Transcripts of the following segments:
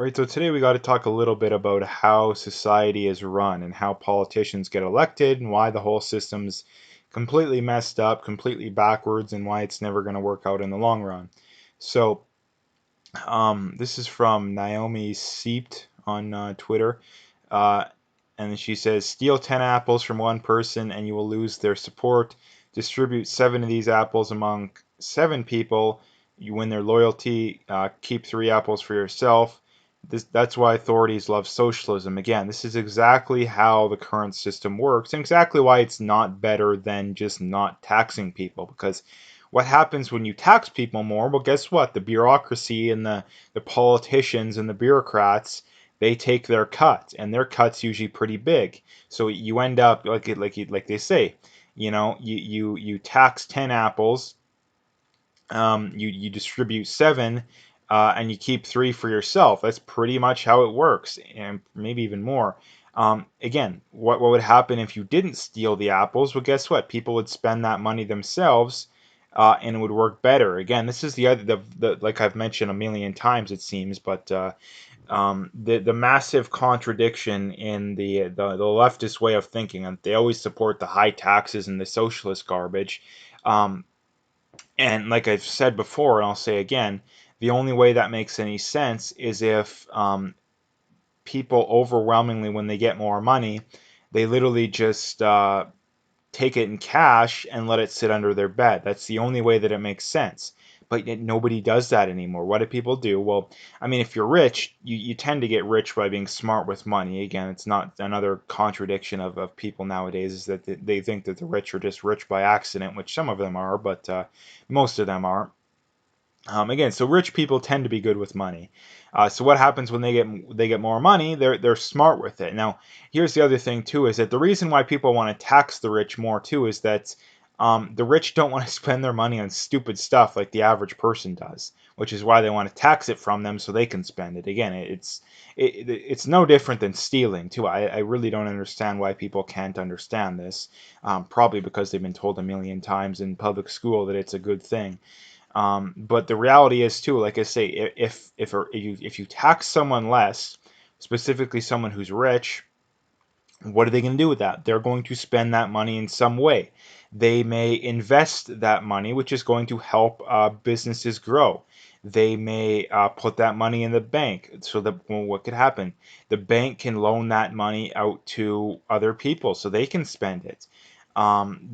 All right, so today we got to talk a little bit about how society is run and how politicians get elected and why the whole system's completely messed up, completely backwards, and why it's never going to work out in the long run. So, this is from Naomi Seept on Twitter. Uh, and she says, steal 10 apples from one person and you will lose their support. Distribute 7 of these apples among 7 people. You win their loyalty. Keep 3 apples for yourself. That's why authorities love socialism. Again, this is exactly how the current system works and exactly why it's not better than just not taxing people. Because what happens when you tax people more? Well, guess what? The bureaucracy and the politicians and the bureaucrats, they take their cut, and their cut's usually pretty big. So you end up like they say, you tax 10 apples, you distribute 7, and you keep 3 for yourself. That's pretty much how it works, and maybe even more. Again, what would happen if you didn't steal the apples? Well, guess what? People would spend that money themselves, and it would work better. Again, this is the other the like I've mentioned a million times it seems, but the massive contradiction in the leftist way of thinking, and they always support the high taxes and the socialist garbage. Um, and like I've said before, and I'll say again, the only way that makes any sense is if people overwhelmingly, when they get more money, they literally just take it in cash and let it sit under their bed. That's the only way that it makes sense. But yet nobody does that anymore. What do people do? Well, I mean, if you're rich, you tend to get rich by being smart with money. Again, it's not another contradiction of people nowadays is that they think that the rich are just rich by accident, which some of them are, but most of them aren't. Again, so rich people tend to be good with money. So what happens when they get more money? They're smart with it. Now, here's the other thing too: is that the reason why people want to tax the rich more too is that the rich don't want to spend their money on stupid stuff like the average person does, which is why they want to tax it from them so they can spend it. Again, it's no different than stealing too. I really don't understand why people can't understand this. Probably because they've been told a million times in public school that it's a good thing. But the reality is too, like I say, if you tax someone less, specifically someone who's rich, what are they going to do with that? They're going to spend that money in some way. They may invest that money, which is going to help businesses grow. They may put that money in the bank so that well, what could happen? The bank can loan that money out to other people so they can spend it.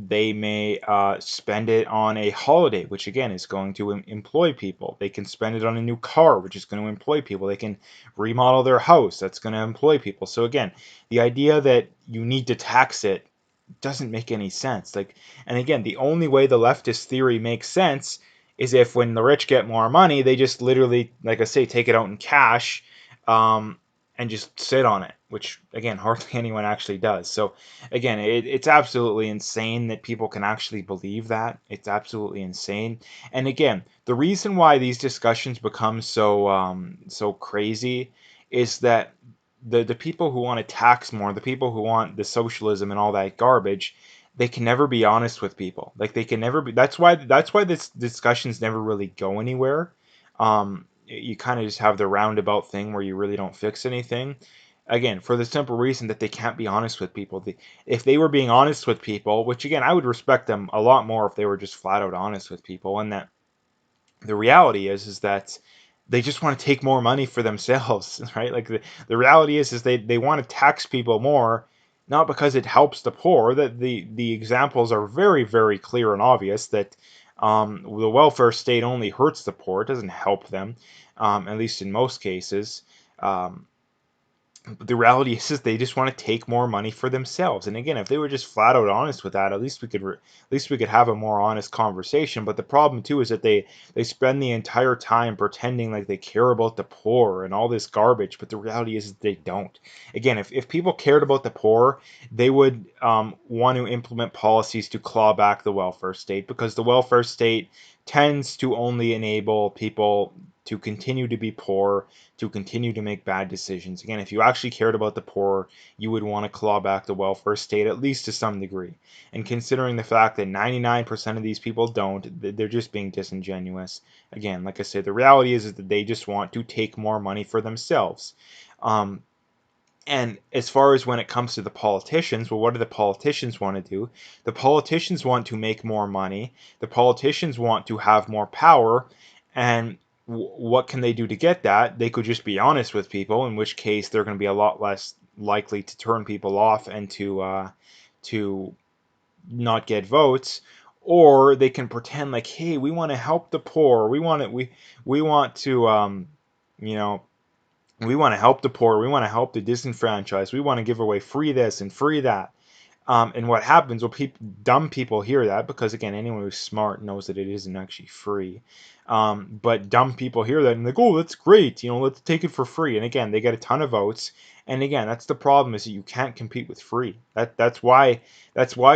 They may spend it on a holiday, which again is going to employ people. They can spend it on a new car, which is going to employ people. They can remodel their house, that's going to employ people. So again, the idea that you need to tax it doesn't make any sense. And again, the only way the leftist theory makes sense is if when the rich get more money, they just literally, like I say, take it out in cash, um, and just sit on it, which again, hardly anyone actually does. So again, it's absolutely insane that people can actually believe that. It's absolutely insane. And again, the reason why these discussions become so crazy is that the people who want to tax more, the people who want the socialism and all that garbage, they can never be honest with people. Like they can never be. That's why this discussions never really go anywhere. You kind of just have the roundabout thing where you really don't fix anything. Again, for the simple reason that they can't be honest with people. If they were being honest with people, which again I would respect them a lot more if they were just flat out honest with people, and that the reality is that they just want to take more money for themselves, right? Like the reality is they want to tax people more, not because it helps the poor. That the examples are very very clear and obvious that the welfare state only hurts the poor, it doesn't help them, at least in most cases. Um, but the reality is they just want to take more money for themselves. And again, if they were just flat out honest with that, at least we could have a more honest conversation. But the problem too is that they spend the entire time pretending like they care about the poor and all this garbage. But the reality is they don't. Again, if people cared about the poor, they would want to implement policies to claw back the welfare state, because the welfare state tends to only enable people to continue to be poor, to continue to make bad decisions. Again, if you actually cared about the poor, you would want to claw back the welfare state, at least to some degree. And considering the fact that 99% of these people don't, they're just being disingenuous. Again, like I said, the reality is that they just want to take more money for themselves. And as far as when it comes to the politicians, well, what do the politicians want to do? The politicians want to make more money. The politicians want to have more power. And what can they do to get that? They could just be honest with people, in which case they're going to be a lot less likely to turn people off and to not get votes. Or they can pretend like, hey, we want to help the poor. We want to you know we want to help the poor. We want to help the disenfranchised. We want to give away free this and free that. And what happens? Well, dumb people hear that because, again, anyone who's smart knows that it isn't actually free. But dumb people hear that and they go, "Oh, that's great. Let's take it for free." And again, they get a ton of votes. And again, that's the problem: is that you can't compete with free. That's why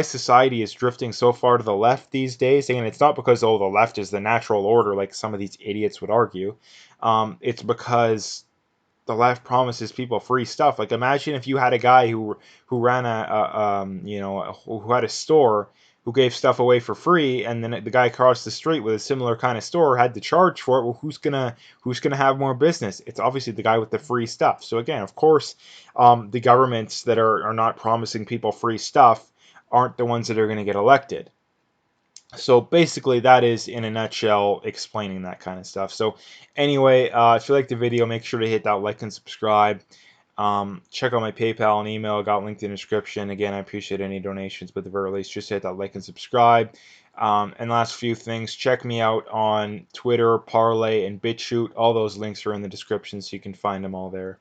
society is drifting so far to the left these days. Again, it's not because the left is the natural order, like some of these idiots would argue. It's because the left promises people free stuff. Like, imagine if you had a guy who ran who had a store, who gave stuff away for free, and then the guy across the street with a similar kind of store had to charge for it. Well, who's gonna have more business? It's obviously the guy with the free stuff. So again, of course, the governments that are not promising people free stuff aren't the ones that are going to get elected. So basically, that is in a nutshell explaining that kind of stuff. So anyway, if you liked the video, make sure to hit that like and subscribe. Check out my PayPal and email. I got linked in the description. Again, I appreciate any donations, but at the very least, just hit that like and subscribe. And last few things, check me out on Twitter, Parlay, and BitChute. All those links are in the description, so you can find them all there.